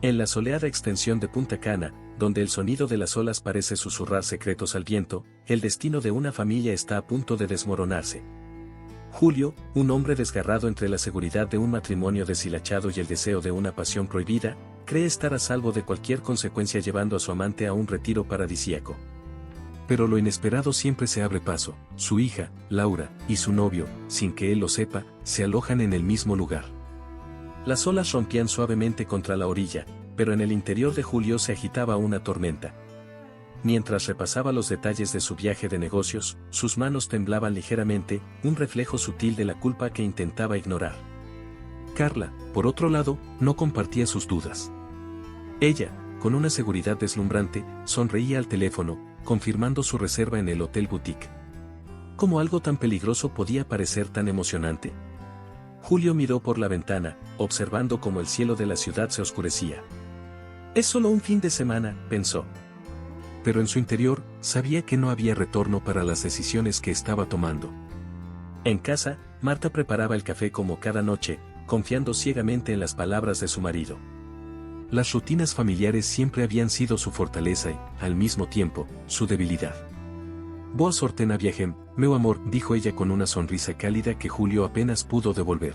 En la soleada extensión de Punta Cana, donde el sonido de las olas parece susurrar secretos al viento, el destino de una familia está a punto de desmoronarse. Julio, un hombre desgarrado entre la seguridad de un matrimonio deshilachado y el deseo de una pasión prohibida, cree estar a salvo de cualquier consecuencia llevando a su amante a un retiro paradisíaco. Pero lo inesperado siempre se abre paso. Su hija, Laura, y su novio, sin que él lo sepa, se alojan en el mismo lugar. Las olas rompían suavemente contra la orilla, pero en el interior de Julio se agitaba una tormenta. Mientras repasaba los detalles de su viaje de negocios, sus manos temblaban ligeramente, un reflejo sutil de la culpa que intentaba ignorar. Carla, por otro lado, no compartía sus dudas. Ella, con una seguridad deslumbrante, sonreía al teléfono, confirmando su reserva en el Hotel Boutique. ¿Cómo algo tan peligroso podía parecer tan emocionante? Julio miró por la ventana, observando cómo el cielo de la ciudad se oscurecía. Es solo un fin de semana, pensó. Pero en su interior, sabía que no había retorno para las decisiones que estaba tomando. En casa, Marta preparaba el café como cada noche, confiando ciegamente en las palabras de su marido. Las rutinas familiares siempre habían sido su fortaleza y, al mismo tiempo, su debilidad. Boa sorte na viagem, meu amor, dijo ella con una sonrisa cálida que Julio apenas pudo devolver.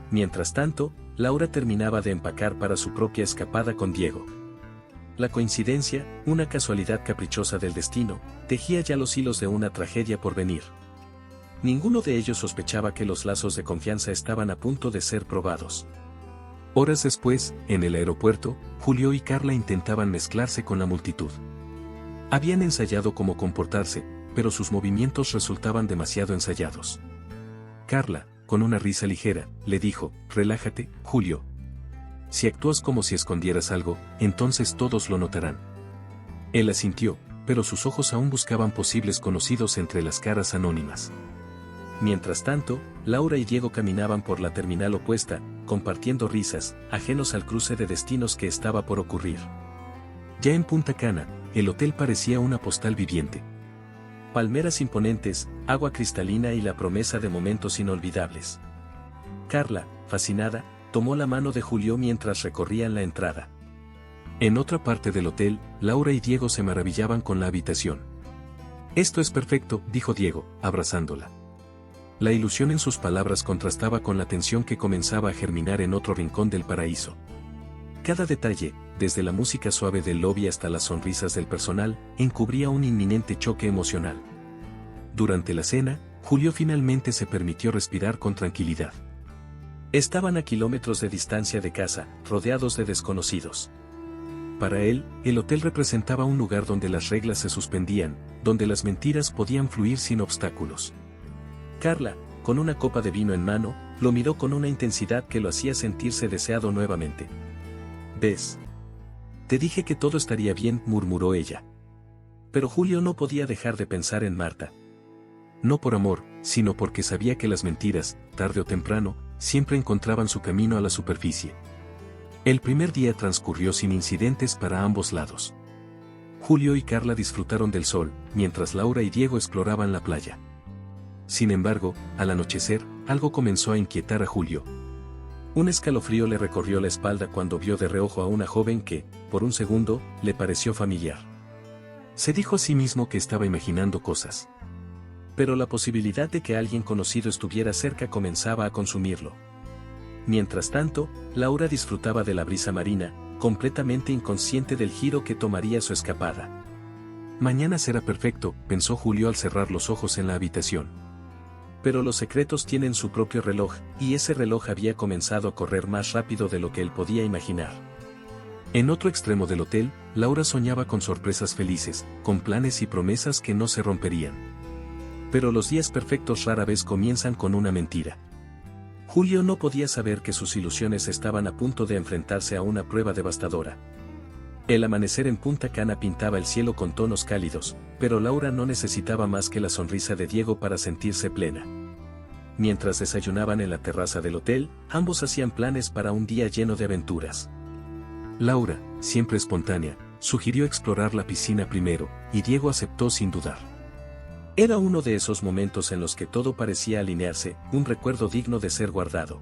Mientras tanto, Laura terminaba de empacar para su propia escapada con Diego. La coincidencia, una casualidad caprichosa del destino, tejía ya los hilos de una tragedia por venir. Ninguno de ellos sospechaba que los lazos de confianza estaban a punto de ser probados. Horas después, en el aeropuerto, Julio y Carla intentaban mezclarse con la multitud. Habían ensayado cómo comportarse, pero sus movimientos resultaban demasiado ensayados. Carla, con una risa ligera, le dijo, «Relájate, Julio. Si actúas como si escondieras algo, entonces todos lo notarán». Él asintió, pero sus ojos aún buscaban posibles conocidos entre las caras anónimas. Mientras tanto, Laura y Diego caminaban por la terminal opuesta, compartiendo risas, ajenos al cruce de destinos que estaba por ocurrir. Ya en Punta Cana, el hotel parecía una postal viviente. Palmeras imponentes, agua cristalina y la promesa de momentos inolvidables. Carla, fascinada, tomó la mano de Julio mientras recorrían la entrada. En otra parte del hotel, Laura y Diego se maravillaban con la habitación. «Esto es perfecto», dijo Diego, abrazándola. La ilusión en sus palabras contrastaba con la tensión que comenzaba a germinar en otro rincón del paraíso. Cada detalle, desde la música suave del lobby hasta las sonrisas del personal, encubría un inminente choque emocional. Durante la cena, Julio finalmente se permitió respirar con tranquilidad. Estaban a kilómetros de distancia de casa, rodeados de desconocidos. Para él, el hotel representaba un lugar donde las reglas se suspendían, donde las mentiras podían fluir sin obstáculos. Carla, con una copa de vino en mano, lo miró con una intensidad que lo hacía sentirse deseado nuevamente. «¿Ves? Te dije que todo estaría bien», murmuró ella. Pero Julio no podía dejar de pensar en Marta. No por amor, sino porque sabía que las mentiras, tarde o temprano, siempre encontraban su camino a la superficie. El primer día transcurrió sin incidentes para ambos lados. Julio y Carla disfrutaron del sol, mientras Laura y Diego exploraban la playa. Sin embargo, al anochecer, algo comenzó a inquietar a Julio. Un escalofrío le recorrió la espalda cuando vio de reojo a una joven que, por un segundo, le pareció familiar. Se dijo a sí mismo que estaba imaginando cosas. Pero la posibilidad de que alguien conocido estuviera cerca comenzaba a consumirlo. Mientras tanto, Laura disfrutaba de la brisa marina, completamente inconsciente del giro que tomaría su escapada. Mañana será perfecto, pensó Julio al cerrar los ojos en la habitación. Pero los secretos tienen su propio reloj, y ese reloj había comenzado a correr más rápido de lo que él podía imaginar. En otro extremo del hotel, Laura soñaba con sorpresas felices, con planes y promesas que no se romperían. Pero los días perfectos rara vez comienzan con una mentira. Julio no podía saber que sus ilusiones estaban a punto de enfrentarse a una prueba devastadora. El amanecer en Punta Cana pintaba el cielo con tonos cálidos, pero Laura no necesitaba más que la sonrisa de Diego para sentirse plena. Mientras desayunaban en la terraza del hotel, ambos hacían planes para un día lleno de aventuras. Laura, siempre espontánea, sugirió explorar la piscina primero, y Diego aceptó sin dudar. Era uno de esos momentos en los que todo parecía alinearse, un recuerdo digno de ser guardado.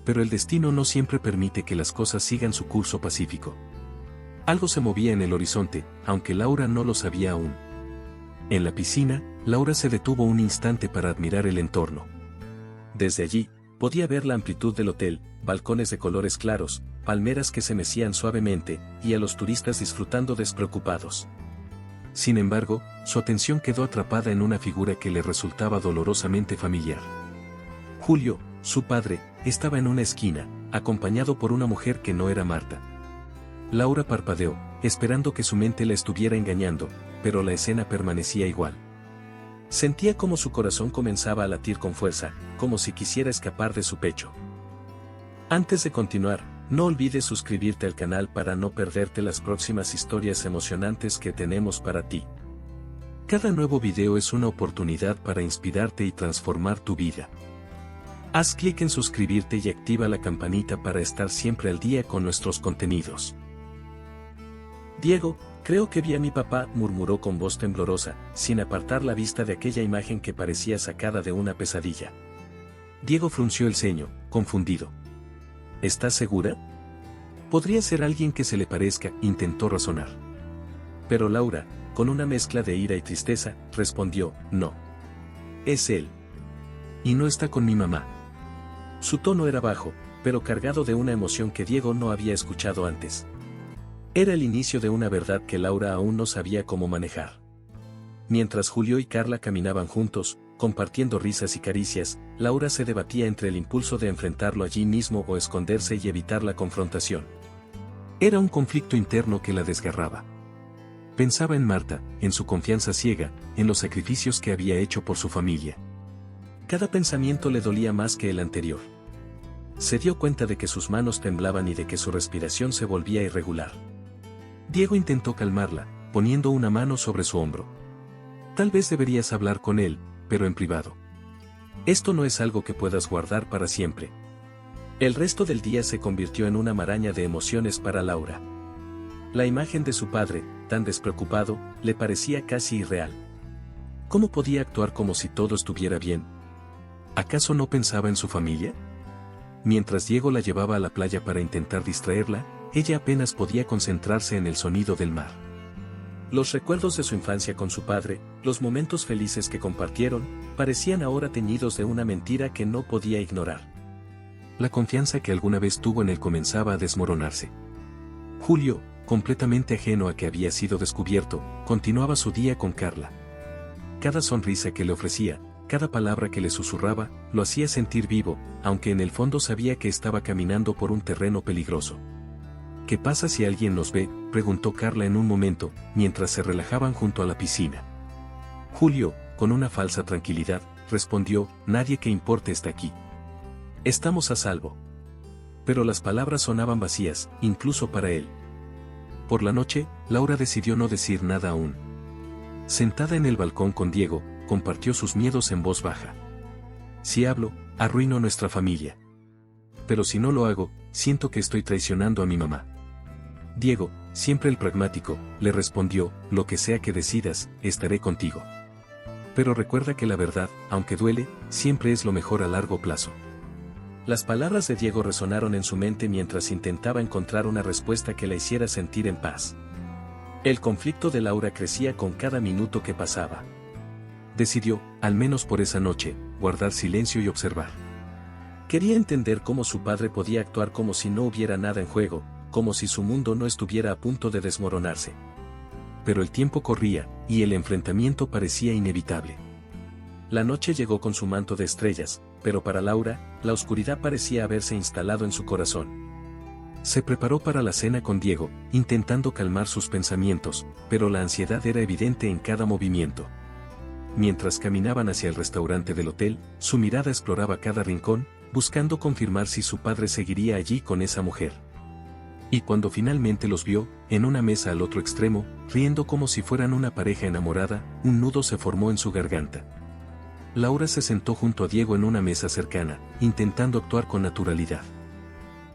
Pero el destino no siempre permite que las cosas sigan su curso pacífico. Algo se movía en el horizonte, aunque Laura no lo sabía aún. En la piscina, Laura se detuvo un instante para admirar el entorno. Desde allí, podía ver la amplitud del hotel, balcones de colores claros, palmeras que se mecían suavemente, y a los turistas disfrutando despreocupados. Sin embargo, su atención quedó atrapada en una figura que le resultaba dolorosamente familiar. Julio, su padre, estaba en una esquina, acompañado por una mujer que no era Marta. Laura parpadeó, esperando que su mente la estuviera engañando, pero la escena permanecía igual. Sentía como su corazón comenzaba a latir con fuerza, como si quisiera escapar de su pecho. Antes de continuar, no olvides suscribirte al canal para no perderte las próximas historias emocionantes que tenemos para ti. Cada nuevo video es una oportunidad para inspirarte y transformar tu vida. Haz clic en suscribirte y activa la campanita para estar siempre al día con nuestros contenidos. Diego, creo que vi a mi papá, murmuró con voz temblorosa, sin apartar la vista de aquella imagen que parecía sacada de una pesadilla. Diego frunció el ceño, confundido. ¿Estás segura? Podría ser alguien que se le parezca, intentó razonar. Pero Laura, con una mezcla de ira y tristeza, respondió, no. Es él. Y no está con mi mamá. Su tono era bajo, pero cargado de una emoción que Diego no había escuchado antes. Era el inicio de una verdad que Laura aún no sabía cómo manejar. Mientras Julio y Carla caminaban juntos, compartiendo risas y caricias, Laura se debatía entre el impulso de enfrentarlo allí mismo o esconderse y evitar la confrontación. Era un conflicto interno que la desgarraba. Pensaba en Marta, en su confianza ciega, en los sacrificios que había hecho por su familia. Cada pensamiento le dolía más que el anterior. Se dio cuenta de que sus manos temblaban y de que su respiración se volvía irregular. Diego intentó calmarla, poniendo una mano sobre su hombro. Tal vez deberías hablar con él, pero en privado. Esto no es algo que puedas guardar para siempre. El resto del día se convirtió en una maraña de emociones para Laura. La imagen de su padre, tan despreocupado, le parecía casi irreal. ¿Cómo podía actuar como si todo estuviera bien? ¿Acaso no pensaba en su familia? Mientras Diego la llevaba a la playa para intentar distraerla, ella apenas podía concentrarse en el sonido del mar. Los recuerdos de su infancia con su padre, los momentos felices que compartieron, parecían ahora teñidos de una mentira que no podía ignorar. La confianza que alguna vez tuvo en él comenzaba a desmoronarse. Julio, completamente ajeno a que había sido descubierto, continuaba su día con Carla. Cada sonrisa que le ofrecía, cada palabra que le susurraba, lo hacía sentir vivo, aunque en el fondo sabía que estaba caminando por un terreno peligroso. ¿Qué pasa si alguien nos ve?, preguntó Carla en un momento, mientras se relajaban junto a la piscina. Julio, con una falsa tranquilidad, respondió, nadie que importe está aquí. Estamos a salvo. Pero las palabras sonaban vacías, incluso para él. Por la noche, Laura decidió no decir nada aún. Sentada en el balcón con Diego, compartió sus miedos en voz baja. Si hablo, arruino nuestra familia. Pero si no lo hago, siento que estoy traicionando a mi mamá. Diego, siempre el pragmático, le respondió, lo que sea que decidas, estaré contigo. Pero recuerda que la verdad, aunque duele, siempre es lo mejor a largo plazo. Las palabras de Diego resonaron en su mente mientras intentaba encontrar una respuesta que la hiciera sentir en paz. El conflicto de Laura crecía con cada minuto que pasaba. Decidió, al menos por esa noche, guardar silencio y observar. Quería entender cómo su padre podía actuar como si no hubiera nada en juego, como si su mundo no estuviera a punto de desmoronarse. Pero el tiempo corría, y el enfrentamiento parecía inevitable. La noche llegó con su manto de estrellas, pero para Laura, la oscuridad parecía haberse instalado en su corazón. Se preparó para la cena con Diego, intentando calmar sus pensamientos, pero la ansiedad era evidente en cada movimiento. Mientras caminaban hacia el restaurante del hotel, su mirada exploraba cada rincón, buscando confirmar si su padre seguiría allí con esa mujer. Y cuando finalmente los vio, en una mesa al otro extremo, riendo como si fueran una pareja enamorada, un nudo se formó en su garganta. Laura se sentó junto a Diego en una mesa cercana, intentando actuar con naturalidad.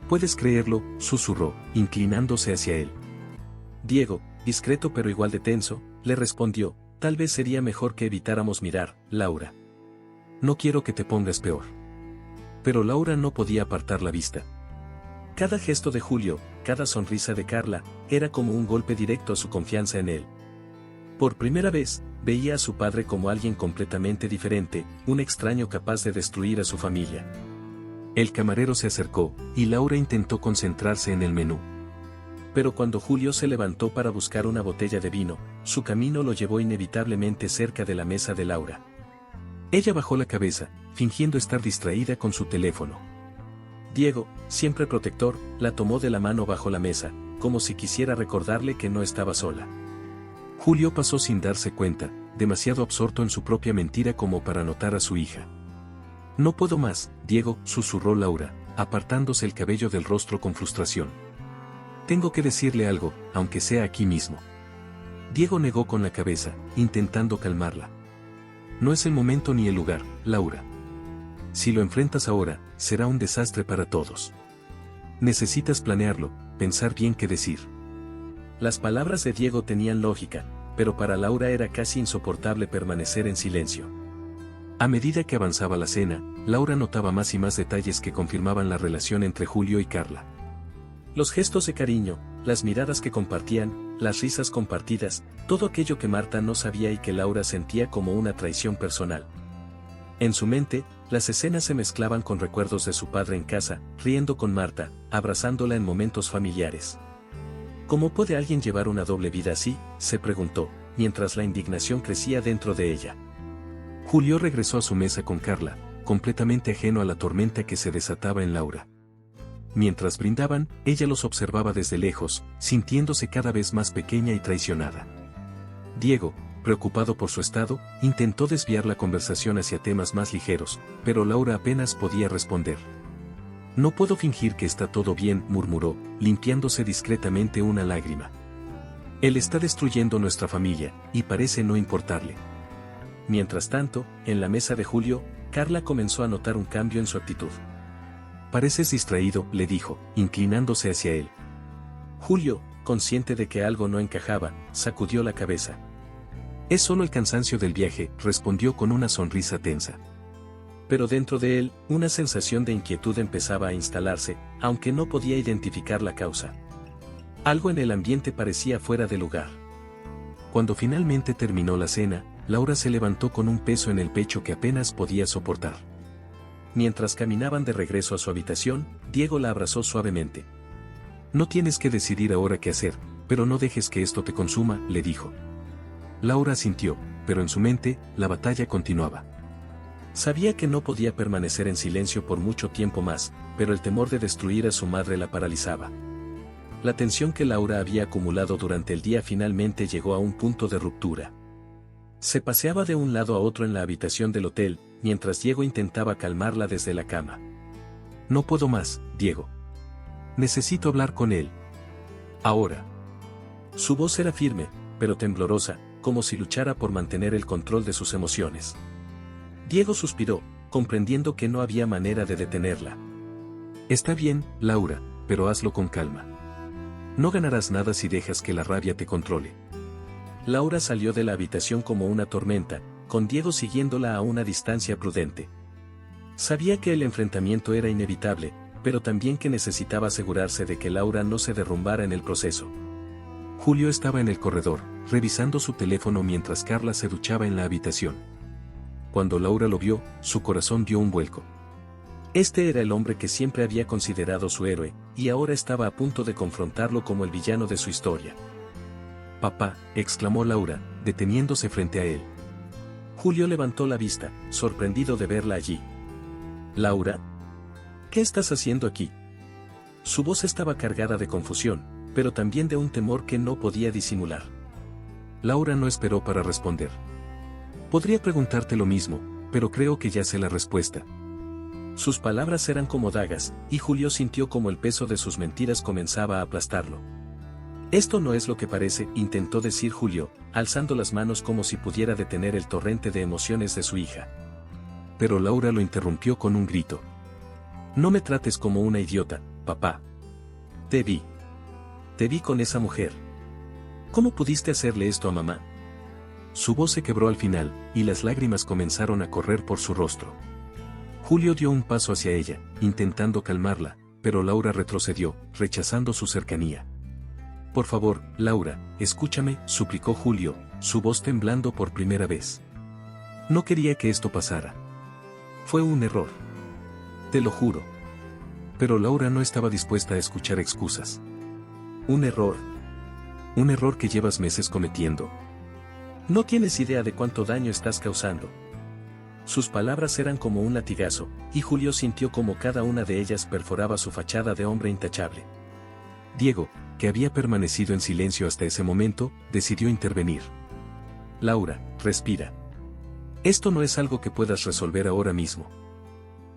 «¿Puedes creerlo?», susurró, inclinándose hacia él. Diego, discreto pero igual de tenso, le respondió, «Tal vez sería mejor que evitáramos mirar, Laura. No quiero que te pongas peor». Pero Laura no podía apartar la vista. Cada gesto de Julio, cada sonrisa de Carla, era como un golpe directo a su confianza en él. Por primera vez, veía a su padre como alguien completamente diferente, un extraño capaz de destruir a su familia. El camarero se acercó, y Laura intentó concentrarse en el menú. Pero cuando Julio se levantó para buscar una botella de vino, su camino lo llevó inevitablemente cerca de la mesa de Laura. Ella bajó la cabeza, fingiendo estar distraída con su teléfono. Diego, siempre protector, la tomó de la mano bajo la mesa, como si quisiera recordarle que no estaba sola. Julio pasó sin darse cuenta, demasiado absorto en su propia mentira como para notar a su hija. No puedo más, Diego, susurró Laura, apartándose el cabello del rostro con frustración. Tengo que decirle algo, aunque sea aquí mismo. Diego negó con la cabeza, intentando calmarla. No es el momento ni el lugar, Laura. Si lo enfrentas ahora, será un desastre para todos. Necesitas planearlo, pensar bien qué decir. Las palabras de Diego tenían lógica, pero para Laura era casi insoportable permanecer en silencio. A medida que avanzaba la cena, Laura notaba más y más detalles que confirmaban la relación entre Julio y Carla. Los gestos de cariño, las miradas que compartían, las risas compartidas, todo aquello que Marta no sabía y que Laura sentía como una traición personal. En su mente, las escenas se mezclaban con recuerdos de su padre en casa, riendo con Marta, abrazándola en momentos familiares. ¿Cómo puede alguien llevar una doble vida así?, se preguntó, mientras la indignación crecía dentro de ella. Julio regresó a su mesa con Carla, completamente ajeno a la tormenta que se desataba en Laura. Mientras brindaban, ella los observaba desde lejos, sintiéndose cada vez más pequeña y traicionada. Diego, preocupado por su estado, intentó desviar la conversación hacia temas más ligeros, pero Laura apenas podía responder. No puedo fingir que está todo bien, murmuró, limpiándose discretamente una lágrima. Él está destruyendo nuestra familia, y parece no importarle. Mientras tanto, en la mesa de Julio, Carla comenzó a notar un cambio en su actitud. Pareces distraído, le dijo, inclinándose hacia él. Julio, consciente de que algo no encajaba, sacudió la cabeza. Es solo el cansancio del viaje, respondió con una sonrisa tensa. Pero dentro de él, una sensación de inquietud empezaba a instalarse, aunque no podía identificar la causa. Algo en el ambiente parecía fuera de lugar. Cuando finalmente terminó la cena, Laura se levantó con un peso en el pecho que apenas podía soportar. Mientras caminaban de regreso a su habitación, Diego la abrazó suavemente. No tienes que decidir ahora qué hacer, pero no dejes que esto te consuma, le dijo. Laura asintió, pero en su mente, la batalla continuaba. Sabía que no podía permanecer en silencio por mucho tiempo más, pero el temor de destruir a su madre la paralizaba. La tensión que Laura había acumulado durante el día finalmente llegó a un punto de ruptura. Se paseaba de un lado a otro en la habitación del hotel, mientras Diego intentaba calmarla desde la cama. No puedo más, Diego. Necesito hablar con él. Ahora. Su voz era firme, pero temblorosa, como si luchara por mantener el control de sus emociones. Diego suspiró, comprendiendo que no había manera de detenerla. Está bien, Laura, pero hazlo con calma. No ganarás nada si dejas que la rabia te controle. Laura salió de la habitación como una tormenta, con Diego siguiéndola a una distancia prudente. Sabía que el enfrentamiento era inevitable, pero también que necesitaba asegurarse de que Laura no se derrumbara en el proceso. Julio estaba en el corredor, revisando su teléfono mientras Carla se duchaba en la habitación. Cuando Laura lo vio, su corazón dio un vuelco. Este era el hombre que siempre había considerado su héroe, y ahora estaba a punto de confrontarlo como el villano de su historia. «Papá», exclamó Laura, deteniéndose frente a él. Julio levantó la vista, sorprendido de verla allí. «¿Laura? ¿Qué estás haciendo aquí?» Su voz estaba cargada de confusión, pero también de un temor que no podía disimular. Laura no esperó para responder. «Podría preguntarte lo mismo, pero creo que ya sé la respuesta». Sus palabras eran como dagas, y Julio sintió como el peso de sus mentiras comenzaba a aplastarlo. «Esto no es lo que parece», intentó decir Julio, alzando las manos como si pudiera detener el torrente de emociones de su hija. Pero Laura lo interrumpió con un grito. «No me trates como una idiota, papá. Te vi. Te vi con esa mujer. ¿Cómo pudiste hacerle esto a mamá?» Su voz se quebró al final, y las lágrimas comenzaron a correr por su rostro. Julio dio un paso hacia ella, intentando calmarla, pero Laura retrocedió, rechazando su cercanía. Por favor, Laura, escúchame, suplicó Julio, su voz temblando por primera vez. No quería que esto pasara. Fue un error. Te lo juro. Pero Laura no estaba dispuesta a escuchar excusas. Un error. Un error que llevas meses cometiendo. No tienes idea de cuánto daño estás causando. Sus palabras eran como un latigazo, y Julio sintió como cada una de ellas perforaba su fachada de hombre intachable. Diego, que había permanecido en silencio hasta ese momento, decidió intervenir. Laura, respira. Esto no es algo que puedas resolver ahora mismo.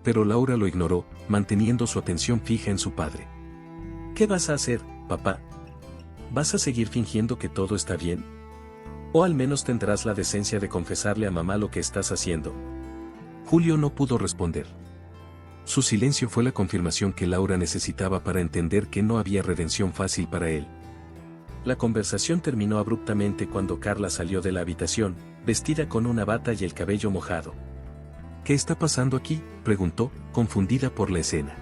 Pero Laura lo ignoró, manteniendo su atención fija en su padre. ¿Qué vas a hacer, papá? ¿Vas a seguir fingiendo que todo está bien? ¿O al menos tendrás la decencia de confesarle a mamá lo que estás haciendo? Julio no pudo responder. Su silencio fue la confirmación que Laura necesitaba para entender que no había redención fácil para él. La conversación terminó abruptamente cuando Carla salió de la habitación, vestida con una bata y el cabello mojado. ¿Qué está pasando aquí?, preguntó, confundida por la escena.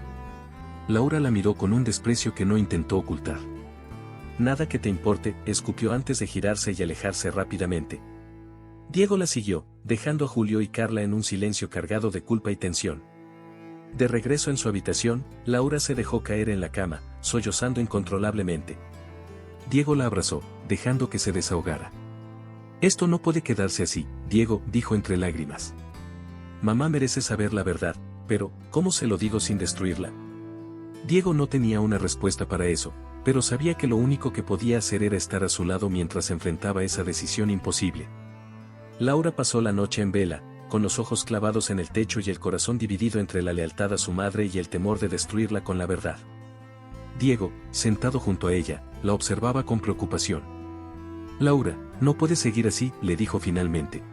Laura la miró con un desprecio que no intentó ocultar. Nada que te importe, escupió antes de girarse y alejarse rápidamente. Diego la siguió, dejando a Julio y Carla en un silencio cargado de culpa y tensión. De regreso en su habitación, Laura se dejó caer en la cama, sollozando incontrolablemente. Diego la abrazó, dejando que se desahogara. Esto no puede quedarse así, Diego, dijo entre lágrimas. Mamá merece saber la verdad, pero, ¿cómo se lo digo sin destruirla? Diego no tenía una respuesta para eso, pero sabía que lo único que podía hacer era estar a su lado mientras enfrentaba esa decisión imposible. Laura pasó la noche en vela, con los ojos clavados en el techo y el corazón dividido entre la lealtad a su madre y el temor de destruirla con la verdad. Diego, sentado junto a ella, la observaba con preocupación. Laura, no puedes seguir así, le dijo finalmente.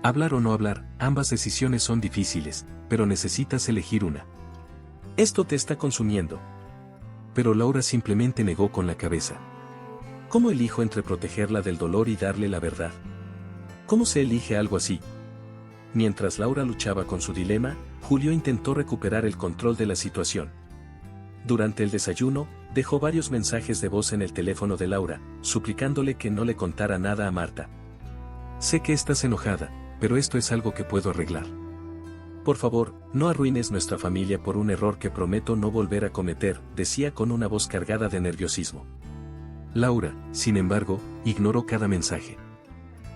Hablar o no hablar, ambas decisiones son difíciles, pero necesitas elegir una. Esto te está consumiendo. Pero Laura simplemente negó con la cabeza. ¿Cómo elijo entre protegerla del dolor y darle la verdad? ¿Cómo se elige algo así? Mientras Laura luchaba con su dilema, Julio intentó recuperar el control de la situación. Durante el desayuno, dejó varios mensajes de voz en el teléfono de Laura, suplicándole que no le contara nada a Marta. Sé que estás enojada, pero esto es algo que puedo arreglar. Por favor, no arruines nuestra familia por un error que prometo no volver a cometer, decía con una voz cargada de nerviosismo. Laura, sin embargo, ignoró cada mensaje.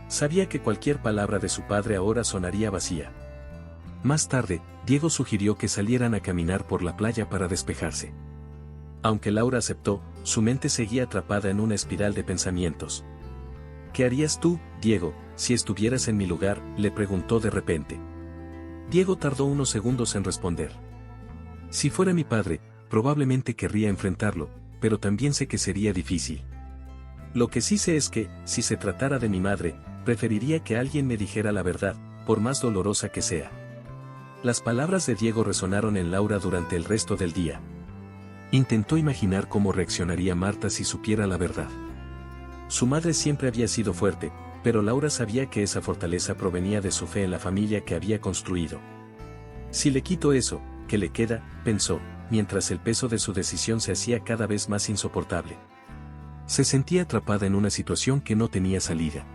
Sabía que cualquier palabra de su padre ahora sonaría vacía. Más tarde, Diego sugirió que salieran a caminar por la playa para despejarse. Aunque Laura aceptó, su mente seguía atrapada en una espiral de pensamientos. ¿Qué harías tú, Diego, si estuvieras en mi lugar?, le preguntó de repente. Diego tardó unos segundos en responder. Si fuera mi padre, probablemente querría enfrentarlo, pero también sé que sería difícil. Lo que sí sé es que, si se tratara de mi madre, preferiría que alguien me dijera la verdad, por más dolorosa que sea. Las palabras de Diego resonaron en Laura durante el resto del día. Intentó imaginar cómo reaccionaría Marta si supiera la verdad. Su madre siempre había sido fuerte, pero Laura sabía que esa fortaleza provenía de su fe en la familia que había construido. Si le quito eso, ¿qué le queda?, pensó, mientras el peso de su decisión se hacía cada vez más insoportable. Se sentía atrapada en una situación que no tenía salida.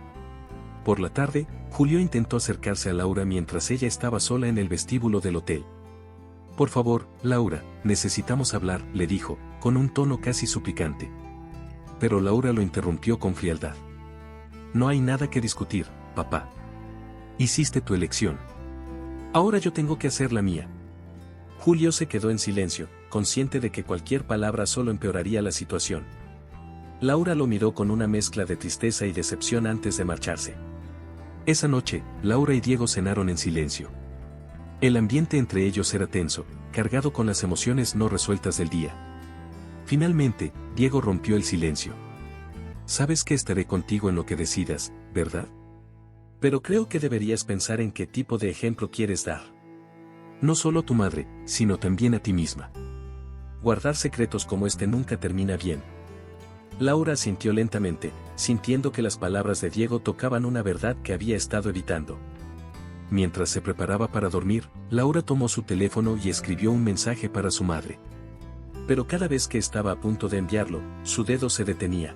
Por la tarde, Julio intentó acercarse a Laura mientras ella estaba sola en el vestíbulo del hotel. Por favor, Laura, necesitamos hablar, le dijo, con un tono casi suplicante. Pero Laura lo interrumpió con frialdad. No hay nada que discutir, papá. Hiciste tu elección. Ahora yo tengo que hacer la mía. Julio se quedó en silencio, consciente de que cualquier palabra solo empeoraría la situación. Laura lo miró con una mezcla de tristeza y decepción antes de marcharse. Esa noche, Laura y Diego cenaron en silencio. El ambiente entre ellos era tenso, cargado con las emociones no resueltas del día. Finalmente, Diego rompió el silencio. Sabes que estaré contigo en lo que decidas, ¿verdad? Pero creo que deberías pensar en qué tipo de ejemplo quieres dar. No solo a tu madre, sino también a ti misma. Guardar secretos como este nunca termina bien. Laura asintió lentamente, sintiendo que las palabras de Diego tocaban una verdad que había estado evitando. mientras se preparaba para dormir, Laura tomó su teléfono y escribió un mensaje para su madre. Pero cada vez que estaba a punto de enviarlo, su dedo se detenía.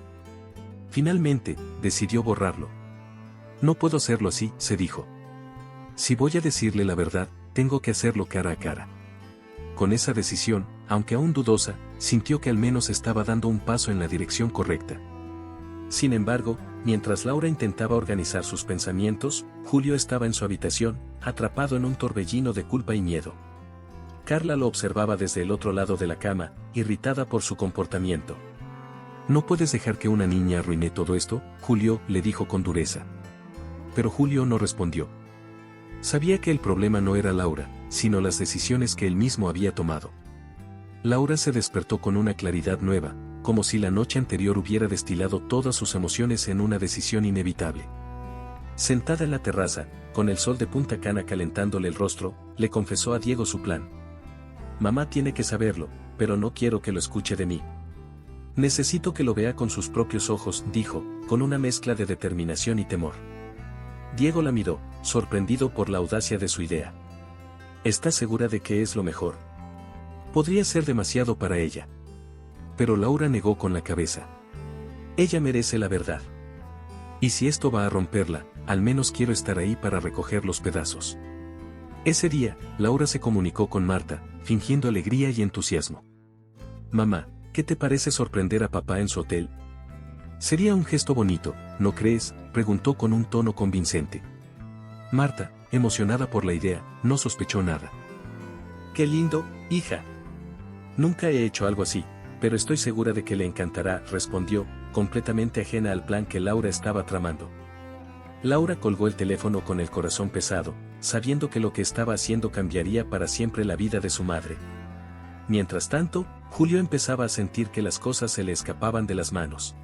Finalmente, decidió borrarlo. No puedo hacerlo así, se dijo. Si voy a decirle la verdad, tengo que hacerlo cara a cara. Con esa decisión, aunque aún dudosa, sintió que al menos estaba dando un paso en la dirección correcta. Sin embargo, mientras Laura intentaba organizar sus pensamientos, Julio estaba en su habitación, atrapado en un torbellino de culpa y miedo. Carla lo observaba desde el otro lado de la cama, irritada por su comportamiento. «No puedes dejar que una niña arruine todo esto», Julio le dijo con dureza. Pero Julio no respondió. Sabía que el problema no era Laura, sino las decisiones que él mismo había tomado. Laura se despertó con una claridad nueva, como si la noche anterior hubiera destilado todas sus emociones en una decisión inevitable. Sentada en la terraza, con el sol de Punta Cana calentándole el rostro, le confesó a Diego su plan. «Mamá tiene que saberlo, pero no quiero que lo escuche de mí. Necesito que lo vea con sus propios ojos», dijo, con una mezcla de determinación y temor. Diego la miró, sorprendido por la audacia de su idea. «¿Estás segura de que es lo mejor? Podría ser demasiado para ella». Pero Laura negó con la cabeza. «Ella merece la verdad. Y si esto va a romperla, al menos quiero estar ahí para recoger los pedazos». Ese día, Laura se comunicó con Marta, fingiendo alegría y entusiasmo. «Mamá, ¿qué te parece sorprender a papá en su hotel? Sería un gesto bonito, ¿no crees?», preguntó con un tono convincente. Marta, emocionada por la idea, no sospechó nada. «Qué lindo, hija. Nunca he hecho algo así, pero estoy segura de que le encantará», respondió, completamente ajena al plan que Laura estaba tramando. Laura colgó el teléfono con el corazón pesado, sabiendo que lo que estaba haciendo cambiaría para siempre la vida de su madre. Mientras tanto, Julio empezaba a sentir que las cosas se le escapaban de las manos.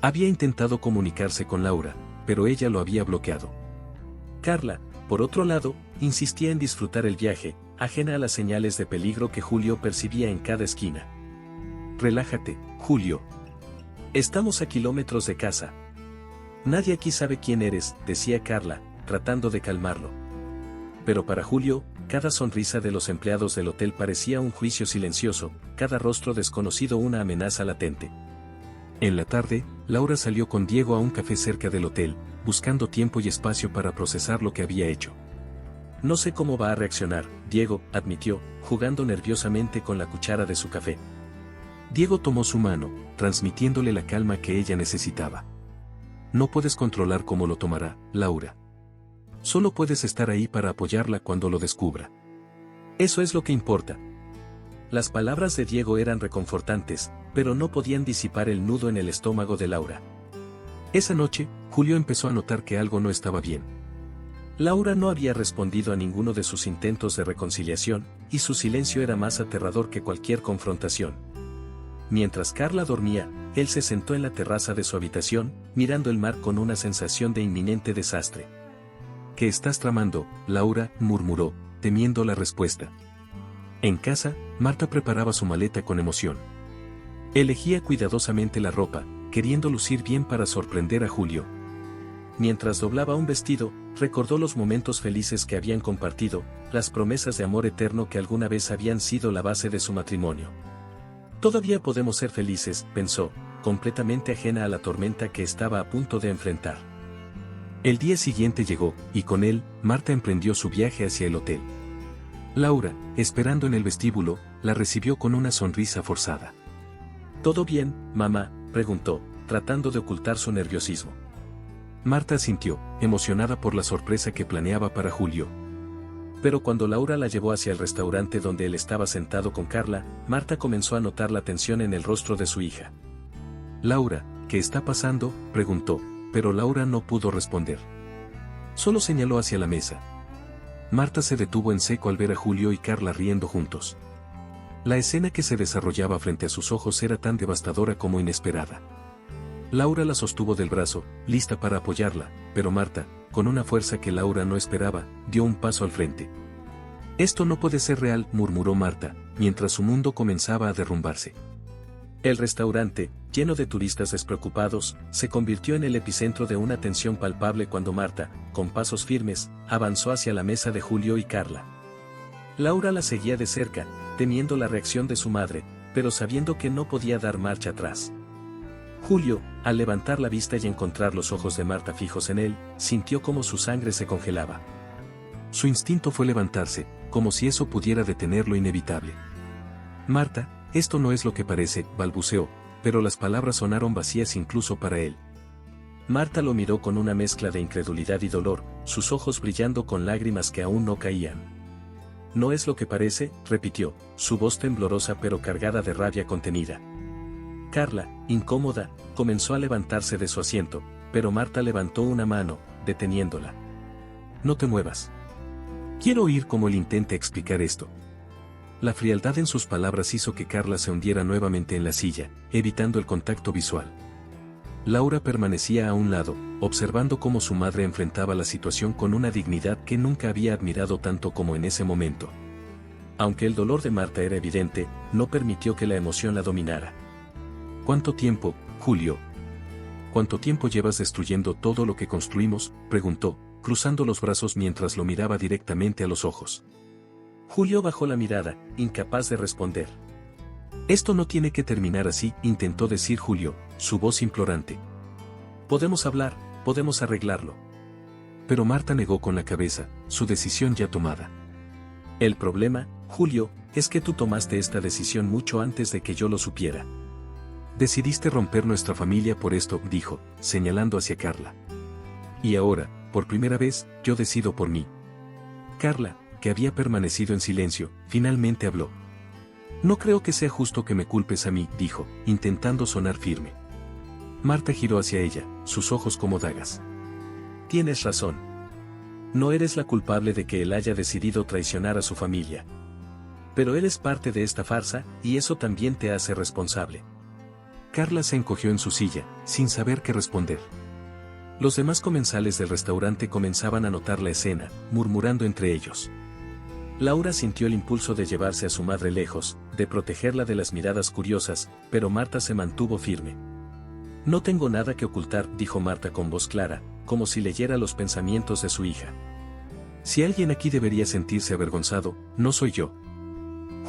Había intentado comunicarse con Laura, pero ella lo había bloqueado. Carla, por otro lado, insistía en disfrutar el viaje, ajena a las señales de peligro que Julio percibía en cada esquina. «Relájate, Julio. Estamos a kilómetros de casa. Nadie aquí sabe quién eres», decía Carla, tratando de calmarlo. Pero para Julio, cada sonrisa de los empleados del hotel parecía un juicio silencioso, cada rostro desconocido una amenaza latente. En la tarde, Laura salió con Diego a un café cerca del hotel, buscando tiempo y espacio para procesar lo que había hecho. «No sé cómo va a reaccionar», Diego admitió, jugando nerviosamente con la cuchara de su café. Diego tomó su mano, transmitiéndole la calma que ella necesitaba. «No puedes controlar cómo lo tomará, Laura. Solo puedes estar ahí para apoyarla cuando lo descubra. Eso es lo que importa». Las palabras de Diego eran reconfortantes, pero no podían disipar el nudo en el estómago de Laura. Esa noche, Julio empezó a notar que algo no estaba bien. Laura no había respondido a ninguno de sus intentos de reconciliación, y su silencio era más aterrador que cualquier confrontación. Mientras Carla dormía, él se sentó en la terraza de su habitación, mirando el mar con una sensación de inminente desastre. «¿Qué estás tramando, Laura?», murmuró, temiendo la respuesta. En casa, Marta preparaba su maleta con emoción. Elegía cuidadosamente la ropa, queriendo lucir bien para sorprender a Julio. Mientras doblaba un vestido, recordó los momentos felices que habían compartido, las promesas de amor eterno que alguna vez habían sido la base de su matrimonio. «Todavía podemos ser felices», pensó, completamente ajena a la tormenta que estaba a punto de enfrentar. El día siguiente llegó, y con él, Marta emprendió su viaje hacia el hotel. Laura, esperando en el vestíbulo, la recibió con una sonrisa forzada. «¿Todo bien, mamá?», preguntó, tratando de ocultar su nerviosismo. Marta asintió, emocionada por la sorpresa que planeaba para Julio. Pero cuando Laura la llevó hacia el restaurante donde él estaba sentado con Carla, Marta comenzó a notar la tensión en el rostro de su hija. «Laura, ¿qué está pasando?», preguntó, pero Laura no pudo responder. Solo señaló hacia la mesa. Marta se detuvo en seco al ver a Julio y Carla riendo juntos. La escena que se desarrollaba frente a sus ojos era tan devastadora como inesperada. Laura la sostuvo del brazo, lista para apoyarla, pero Marta, con una fuerza que Laura no esperaba, dio un paso al frente. «Esto no puede ser real», murmuró Marta, mientras su mundo comenzaba a derrumbarse. El restaurante, lleno de turistas despreocupados, se convirtió en el epicentro de una tensión palpable cuando Marta, con pasos firmes, avanzó hacia la mesa de Julio y Carla. Laura la seguía de cerca, temiendo la reacción de su madre, pero sabiendo que no podía dar marcha atrás. Julio, al levantar la vista y encontrar los ojos de Marta fijos en él, sintió como su sangre se congelaba. Su instinto fue levantarse, como si eso pudiera detener lo inevitable. Marta, esto no es lo que parece, balbuceó, pero las palabras sonaron vacías incluso para él. Marta lo miró con una mezcla de incredulidad y dolor, sus ojos brillando con lágrimas que aún no caían. No es lo que parece, repitió, su voz temblorosa pero cargada de rabia contenida. Carla, incómoda, comenzó a levantarse de su asiento, pero Marta levantó una mano, deteniéndola. No te muevas. Quiero oír cómo él intente explicar esto. La frialdad en sus palabras hizo que Carla se hundiera nuevamente en la silla, evitando el contacto visual. Laura permanecía a un lado, observando cómo su madre enfrentaba la situación con una dignidad que nunca había admirado tanto como en ese momento. Aunque el dolor de Marta era evidente, no permitió que la emoción la dominara. ¿Cuánto tiempo, Julio? ¿Cuánto tiempo llevas destruyendo todo lo que construimos?, preguntó, cruzando los brazos mientras lo miraba directamente a los ojos. Julio bajó la mirada, incapaz de responder. Esto no tiene que terminar así, intentó decir Julio, su voz implorante. Podemos hablar, podemos arreglarlo. Pero Marta negó con la cabeza, su decisión ya tomada. El problema, Julio, es que tú tomaste esta decisión mucho antes de que yo lo supiera. Decidiste romper nuestra familia por esto, dijo, señalando hacia Carla. Y ahora, por primera vez, yo decido por mí. Carla, que había permanecido en silencio, finalmente habló. No creo que sea justo que me culpes a mí, dijo, intentando sonar firme. Marta giró hacia ella, sus ojos como dagas. Tienes razón. No eres la culpable de que él haya decidido traicionar a su familia. Pero él es parte de esta farsa, y eso también te hace responsable. Carla se encogió en su silla, sin saber qué responder. Los demás comensales del restaurante comenzaban a notar la escena, murmurando entre ellos. Laura sintió el impulso de llevarse a su madre lejos, de protegerla de las miradas curiosas, pero Marta se mantuvo firme. No tengo nada que ocultar, dijo Marta con voz clara, como si leyera los pensamientos de su hija. Si alguien aquí debería sentirse avergonzado, no soy yo.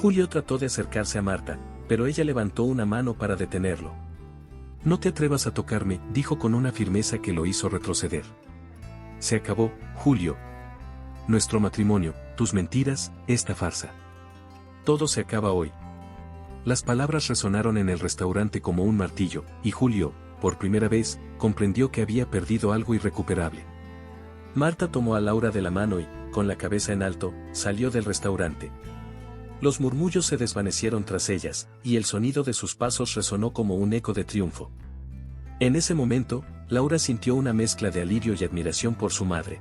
Julio trató de acercarse a Marta, pero ella levantó una mano para detenerlo. No te atrevas a tocarme, dijo con una firmeza que lo hizo retroceder. Se acabó, Julio. Nuestro matrimonio, tus mentiras, esta farsa. Todo se acaba hoy. Las palabras resonaron en el restaurante como un martillo, y Julio, por primera vez, comprendió que había perdido algo irrecuperable. Marta tomó a Laura de la mano y, con la cabeza en alto, salió del restaurante. Los murmullos se desvanecieron tras ellas, y el sonido de sus pasos resonó como un eco de triunfo. En ese momento, Laura sintió una mezcla de alivio y admiración por su madre.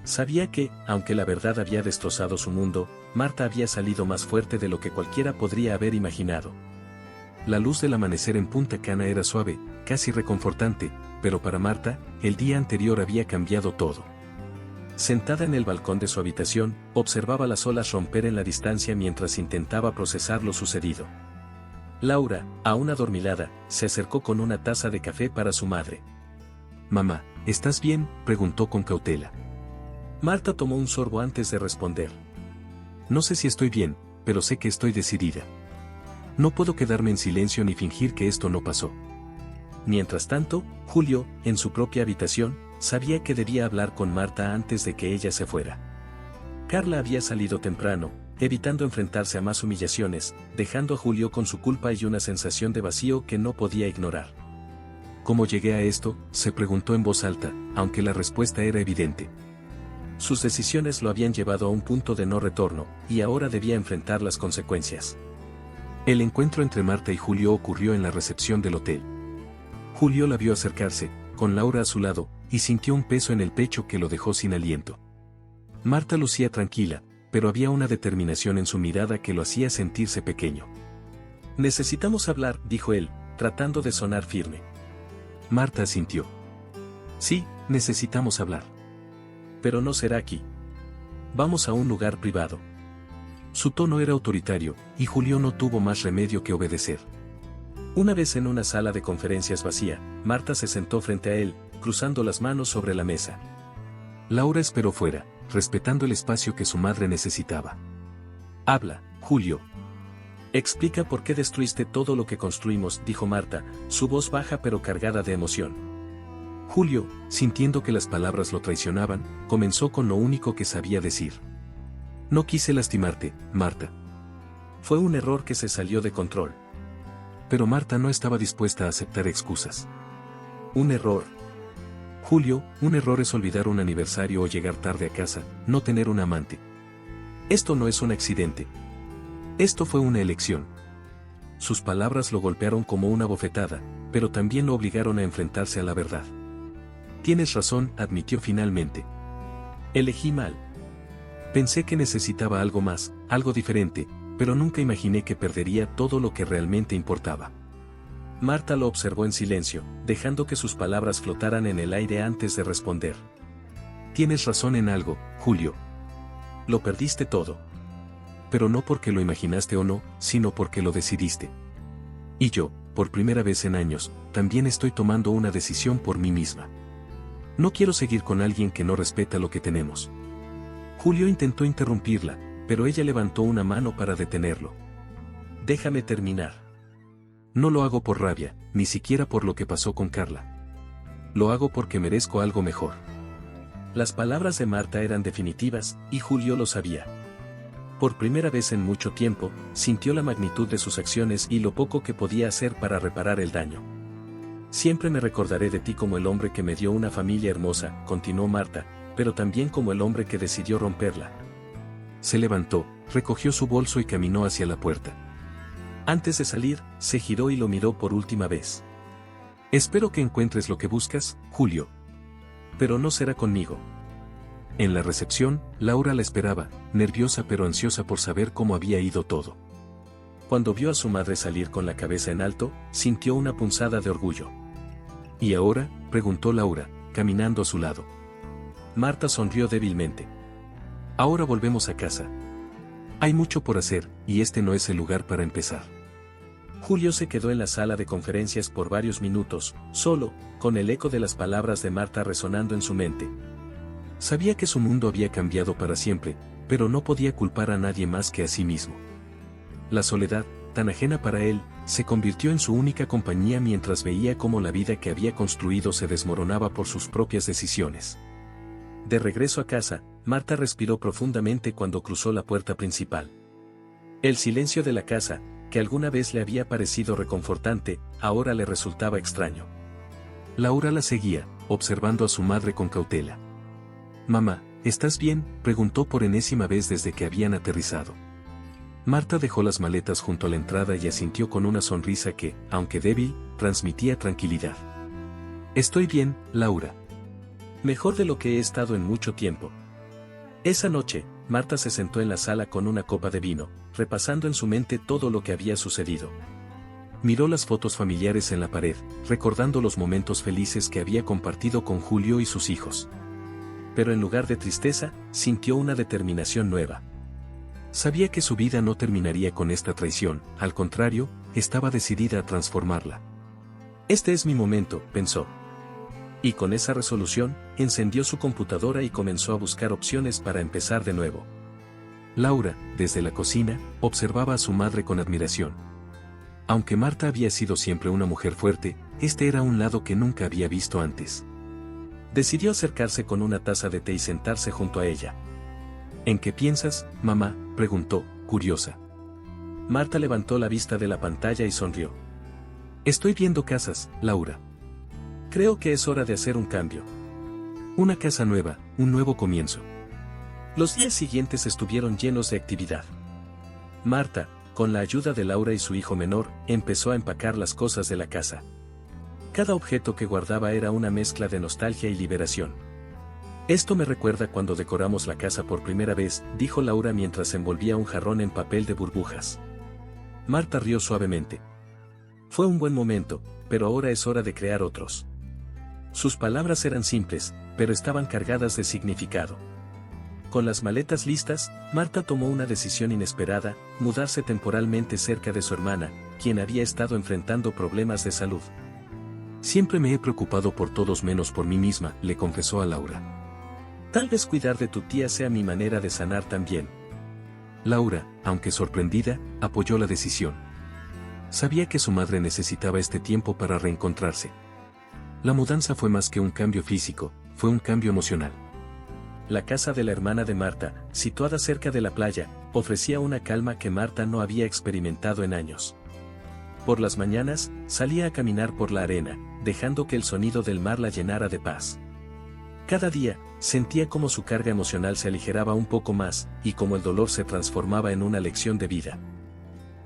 Sabía que, aunque la verdad había destrozado su mundo, Marta había salido más fuerte de lo que cualquiera podría haber imaginado. La luz del amanecer en Punta Cana era suave, casi reconfortante, pero para Marta, el día anterior había cambiado todo. Sentada en el balcón de su habitación, observaba las olas romper en la distancia mientras intentaba procesar lo sucedido. Laura, aún adormilada, se acercó con una taza de café para su madre. «Mamá, ¿estás bien?», preguntó con cautela. Marta tomó un sorbo antes de responder. «No sé si estoy bien, pero sé que estoy decidida. No puedo quedarme en silencio ni fingir que esto no pasó». Mientras tanto, Julio, en su propia habitación, sabía que debía hablar con Marta antes de que ella se fuera. Carla había salido temprano, evitando enfrentarse a más humillaciones, dejando a Julio con su culpa y una sensación de vacío que no podía ignorar. ¿Cómo llegué a esto?, se preguntó en voz alta, aunque la respuesta era evidente. Sus decisiones lo habían llevado a un punto de no retorno, y ahora debía enfrentar las consecuencias. El encuentro entre Marta y Julio ocurrió en la recepción del hotel. Julio la vio acercarse, con Laura a su lado, y sintió un peso en el pecho que lo dejó sin aliento. Marta lucía tranquila, pero había una determinación en su mirada que lo hacía sentirse pequeño. «Necesitamos hablar», dijo él, tratando de sonar firme. Marta asintió. «Sí, necesitamos hablar. Pero no será aquí. Vamos a un lugar privado». Su tono era autoritario, y Julio no tuvo más remedio que obedecer. Una vez en una sala de conferencias vacía, Marta se sentó frente a él, cruzando las manos sobre la mesa. Laura esperó fuera, respetando el espacio que su madre necesitaba. Habla, Julio. Explica por qué destruiste todo lo que construimos, dijo Marta, su voz baja pero cargada de emoción. Julio, sintiendo que las palabras lo traicionaban, comenzó con lo único que sabía decir. No quise lastimarte, Marta. Fue un error que se salió de control. Pero Marta no estaba dispuesta a aceptar excusas. Un error. Julio, un error es olvidar un aniversario o llegar tarde a casa, no tener un amante. Esto no es un accidente. Esto fue una elección. Sus palabras lo golpearon como una bofetada, pero también lo obligaron a enfrentarse a la verdad. Tienes razón, admitió finalmente. Elegí mal. Pensé que necesitaba algo más, algo diferente, pero nunca imaginé que perdería todo lo que realmente importaba. Marta lo observó en silencio, dejando que sus palabras flotaran en el aire antes de responder. Tienes razón en algo, Julio. Lo perdiste todo. Pero no porque lo imaginaste o no, sino porque lo decidiste. Y yo, por primera vez en años, también estoy tomando una decisión por mí misma. No quiero seguir con alguien que no respeta lo que tenemos. Julio intentó interrumpirla, pero ella levantó una mano para detenerlo. Déjame terminar. No lo hago por rabia, ni siquiera por lo que pasó con Carla. Lo hago porque merezco algo mejor. Las palabras de Marta eran definitivas, y Julio lo sabía. Por primera vez en mucho tiempo, sintió la magnitud de sus acciones y lo poco que podía hacer para reparar el daño. Siempre me recordaré de ti como el hombre que me dio una familia hermosa, continuó Marta, pero también como el hombre que decidió romperla. Se levantó, recogió su bolso y caminó hacia la puerta. Antes de salir, se giró y lo miró por última vez. Espero que encuentres lo que buscas, Julio. Pero no será conmigo. En la recepción, Laura la esperaba, nerviosa pero ansiosa por saber cómo había ido todo. Cuando vio a su madre salir con la cabeza en alto, sintió una punzada de orgullo. ¿Y ahora?, preguntó Laura, caminando a su lado. Marta sonrió débilmente. Ahora volvemos a casa. Hay mucho por hacer, y este no es el lugar para empezar. Julio se quedó en la sala de conferencias por varios minutos, solo, con el eco de las palabras de Marta resonando en su mente. Sabía que su mundo había cambiado para siempre, pero no podía culpar a nadie más que a sí mismo. La soledad, tan ajena para él, se convirtió en su única compañía mientras veía cómo la vida que había construido se desmoronaba por sus propias decisiones. De regreso a casa, Marta respiró profundamente cuando cruzó la puerta principal. El silencio de la casa, que alguna vez le había parecido reconfortante, ahora le resultaba extraño. Laura la seguía, observando a su madre con cautela. «Mamá, ¿estás bien?», preguntó por enésima vez desde que habían aterrizado. Marta dejó las maletas junto a la entrada y asintió con una sonrisa que, aunque débil, transmitía tranquilidad. «Estoy bien, Laura. Mejor de lo que he estado en mucho tiempo». Esa noche, Marta se sentó en la sala con una copa de vino, repasando en su mente todo lo que había sucedido. Miró las fotos familiares en la pared, recordando los momentos felices que había compartido con Julio y sus hijos. Pero en lugar de tristeza, sintió una determinación nueva. Sabía que su vida no terminaría con esta traición, al contrario, estaba decidida a transformarla. «Este es mi momento», pensó. Y con esa resolución, encendió su computadora y comenzó a buscar opciones para empezar de nuevo. Laura, desde la cocina, observaba a su madre con admiración. Aunque Marta había sido siempre una mujer fuerte, este era un lado que nunca había visto antes. Decidió acercarse con una taza de té y sentarse junto a ella. «¿En qué piensas, mamá?», preguntó, curiosa. Marta levantó la vista de la pantalla y sonrió. «Estoy viendo casas, Laura. Creo que es hora de hacer un cambio. Una casa nueva, un nuevo comienzo». Los días siguientes estuvieron llenos de actividad. Marta, con la ayuda de Laura y su hijo menor, empezó a empacar las cosas de la casa. Cada objeto que guardaba era una mezcla de nostalgia y liberación. «Esto me recuerda cuando decoramos la casa por primera vez», dijo Laura mientras envolvía un jarrón en papel de burbujas. Marta rió suavemente. «Fue un buen momento, pero ahora es hora de crear otros». Sus palabras eran simples, pero estaban cargadas de significado. Con las maletas listas, Marta tomó una decisión inesperada: mudarse temporalmente cerca de su hermana, quien había estado enfrentando problemas de salud. Siempre me he preocupado por todos menos por mí misma, le confesó a Laura. Tal vez cuidar de tu tía sea mi manera de sanar también. Laura, aunque sorprendida, apoyó la decisión. Sabía que su madre necesitaba este tiempo para reencontrarse. La mudanza fue más que un cambio físico, fue un cambio emocional. La casa de la hermana de Marta, situada cerca de la playa, ofrecía una calma que Marta no había experimentado en años. Por las mañanas, salía a caminar por la arena, dejando que el sonido del mar la llenara de paz. Cada día, sentía como su carga emocional se aligeraba un poco más, y como el dolor se transformaba en una lección de vida.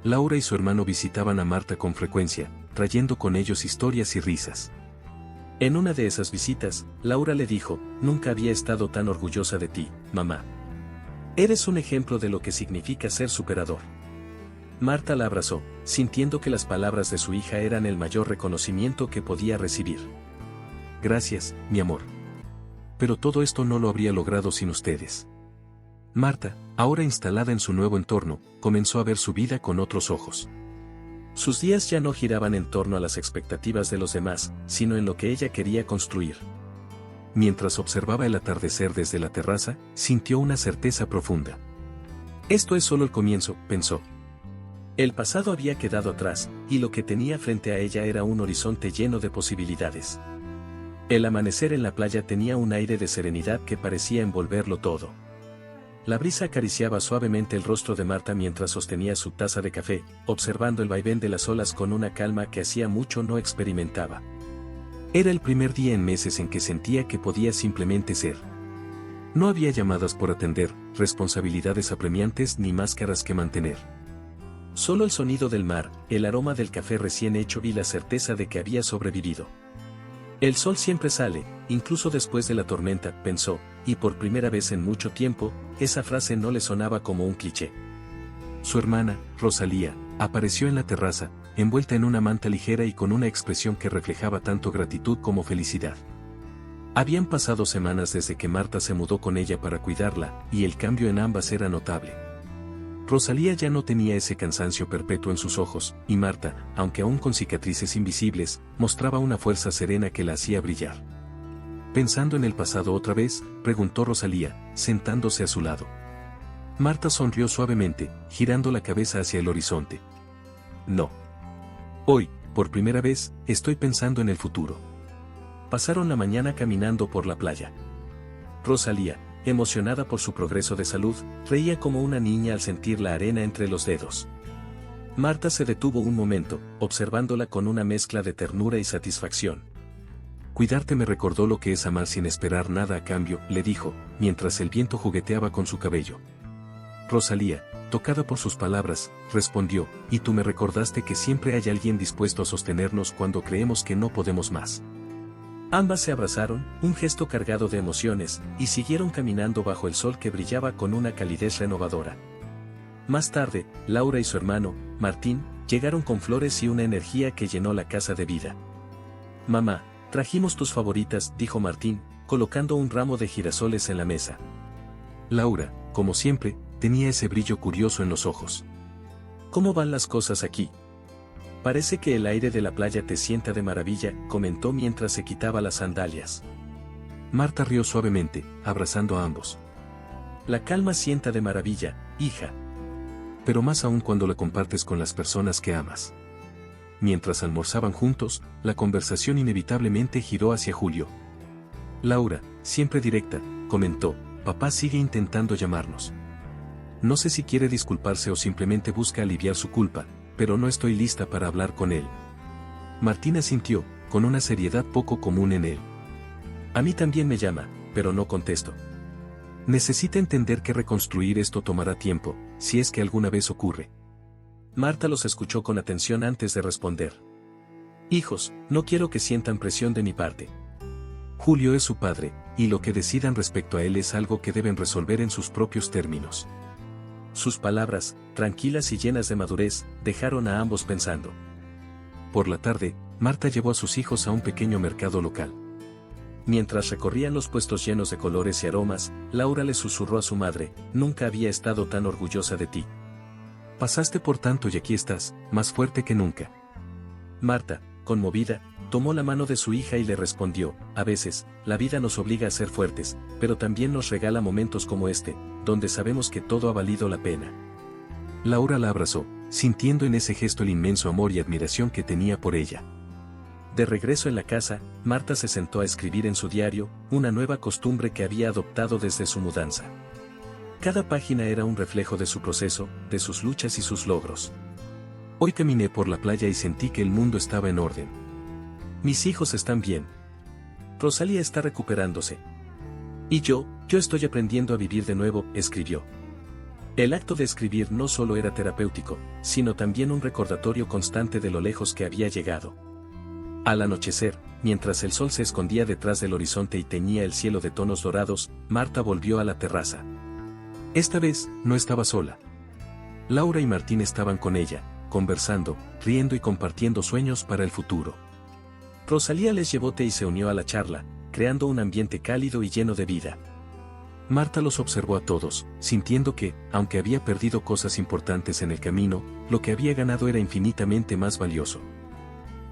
Laura y su hermano visitaban a Marta con frecuencia, trayendo con ellos historias y risas. En una de esas visitas, Laura le dijo: «Nunca había estado tan orgullosa de ti, mamá. Eres un ejemplo de lo que significa ser superador». Marta la abrazó, sintiendo que las palabras de su hija eran el mayor reconocimiento que podía recibir. «Gracias, mi amor. Pero todo esto no lo habría logrado sin ustedes». Marta, ahora instalada en su nuevo entorno, comenzó a ver su vida con otros ojos. Sus días ya no giraban en torno a las expectativas de los demás, sino en lo que ella quería construir. Mientras observaba el atardecer desde la terraza, sintió una certeza profunda. Esto es solo el comienzo, pensó. El pasado había quedado atrás, y lo que tenía frente a ella era un horizonte lleno de posibilidades. El amanecer en la playa tenía un aire de serenidad que parecía envolverlo todo. La brisa acariciaba suavemente el rostro de Marta mientras sostenía su taza de café, observando el vaivén de las olas con una calma que hacía mucho no experimentaba. Era el primer día en meses en que sentía que podía simplemente ser. No había llamadas por atender, responsabilidades apremiantes ni máscaras que mantener. Solo el sonido del mar, el aroma del café recién hecho y la certeza de que había sobrevivido. El sol siempre sale, incluso después de la tormenta, pensó, y por primera vez en mucho tiempo, esa frase no le sonaba como un cliché. Su hermana, Rosalía, apareció en la terraza, envuelta en una manta ligera y con una expresión que reflejaba tanto gratitud como felicidad. Habían pasado semanas desde que Marta se mudó con ella para cuidarla, y el cambio en ambas era notable. Rosalía ya no tenía ese cansancio perpetuo en sus ojos, y Marta, aunque aún con cicatrices invisibles, mostraba una fuerza serena que la hacía brillar. «¿Pensando en el pasado otra vez?», preguntó Rosalía, sentándose a su lado. Marta sonrió suavemente, girando la cabeza hacia el horizonte. «No. Hoy, por primera vez, estoy pensando en el futuro». Pasaron la mañana caminando por la playa. Rosalía, emocionada por su progreso de salud, reía como una niña al sentir la arena entre los dedos. Marta se detuvo un momento, observándola con una mezcla de ternura y satisfacción. «Cuidarte me recordó lo que es amar sin esperar nada a cambio», le dijo, mientras el viento jugueteaba con su cabello. Rosalía, tocada por sus palabras, respondió: «Y tú me recordaste que siempre hay alguien dispuesto a sostenernos cuando creemos que no podemos más». Ambas se abrazaron, un gesto cargado de emociones, y siguieron caminando bajo el sol que brillaba con una calidez renovadora. Más tarde, Laura y su hermano, Martín, llegaron con flores y una energía que llenó la casa de vida. «Mamá, trajimos tus favoritas», dijo Martín, colocando un ramo de girasoles en la mesa. Laura, como siempre, tenía ese brillo curioso en los ojos. «¿Cómo van las cosas aquí? Parece que el aire de la playa te sienta de maravilla», comentó mientras se quitaba las sandalias. Marta rió suavemente, abrazando a ambos. «La calma sienta de maravilla, hija. Pero más aún cuando la compartes con las personas que amas». Mientras almorzaban juntos, la conversación inevitablemente giró hacia Julio. «Laura, siempre directa», comentó, «papá sigue intentando llamarnos. No sé si quiere disculparse o simplemente busca aliviar su culpa, pero no estoy lista para hablar con él». Martín asintió, con una seriedad poco común en él. «A mí también me llama, pero no contesto. Necesita entender que reconstruir esto tomará tiempo, si es que alguna vez ocurre». Marta los escuchó con atención antes de responder. «Hijos, no quiero que sientan presión de mi parte. Julio es su padre, y lo que decidan respecto a él es algo que deben resolver en sus propios términos». Sus palabras, tranquilas y llenas de madurez, dejaron a ambos pensando. Por la tarde, Marta llevó a sus hijos a un pequeño mercado local. Mientras recorrían los puestos llenos de colores y aromas, Laura le susurró a su madre: «Nunca había estado tan orgullosa de ti». Pasaste por tanto y aquí estás, más fuerte que nunca. Marta, conmovida, tomó la mano de su hija y le respondió, a veces, la vida nos obliga a ser fuertes, pero también nos regala momentos como este, donde sabemos que todo ha valido la pena. Laura la abrazó, sintiendo en ese gesto el inmenso amor y admiración que tenía por ella. De regreso en la casa, Marta se sentó a escribir en su diario, una nueva costumbre que había adoptado desde su mudanza. Cada página era un reflejo de su proceso, de sus luchas y sus logros. Hoy caminé por la playa y sentí que el mundo estaba en orden. Mis hijos están bien. Rosalía está recuperándose. Y yo estoy aprendiendo a vivir de nuevo, escribió. El acto de escribir no solo era terapéutico, sino también un recordatorio constante de lo lejos que había llegado. Al anochecer, mientras el sol se escondía detrás del horizonte y teñía el cielo de tonos dorados, Marta volvió a la terraza. Esta vez, no estaba sola. Laura y Martín estaban con ella, conversando, riendo y compartiendo sueños para el futuro. Rosalía les llevó té y se unió a la charla, creando un ambiente cálido y lleno de vida. Marta los observó a todos, sintiendo que, aunque había perdido cosas importantes en el camino, lo que había ganado era infinitamente más valioso.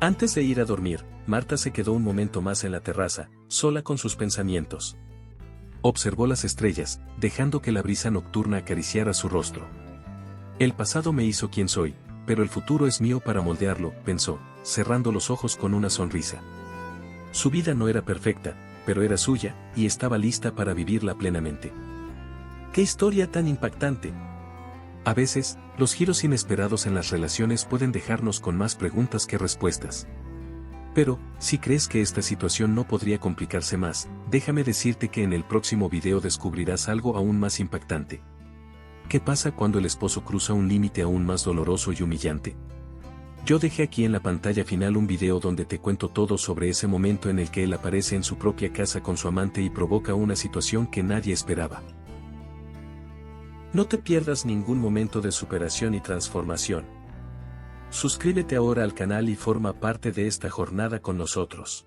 Antes de ir a dormir, Marta se quedó un momento más en la terraza, sola con sus pensamientos. Observó las estrellas, dejando que la brisa nocturna acariciara su rostro. El pasado me hizo quien soy, pero el futuro es mío para moldearlo, pensó, cerrando los ojos con una sonrisa. Su vida no era perfecta, pero era suya, y estaba lista para vivirla plenamente. ¡Qué historia tan impactante! A veces, los giros inesperados en las relaciones pueden dejarnos con más preguntas que respuestas. Pero, si crees que esta situación no podría complicarse más, déjame decirte que en el próximo video descubrirás algo aún más impactante. ¿Qué pasa cuando el esposo cruza un límite aún más doloroso y humillante? Yo dejé aquí en la pantalla final un video donde te cuento todo sobre ese momento en el que él aparece en su propia casa con su amante y provoca una situación que nadie esperaba. No te pierdas ningún momento de superación y transformación. Suscríbete ahora al canal y forma parte de esta jornada con nosotros.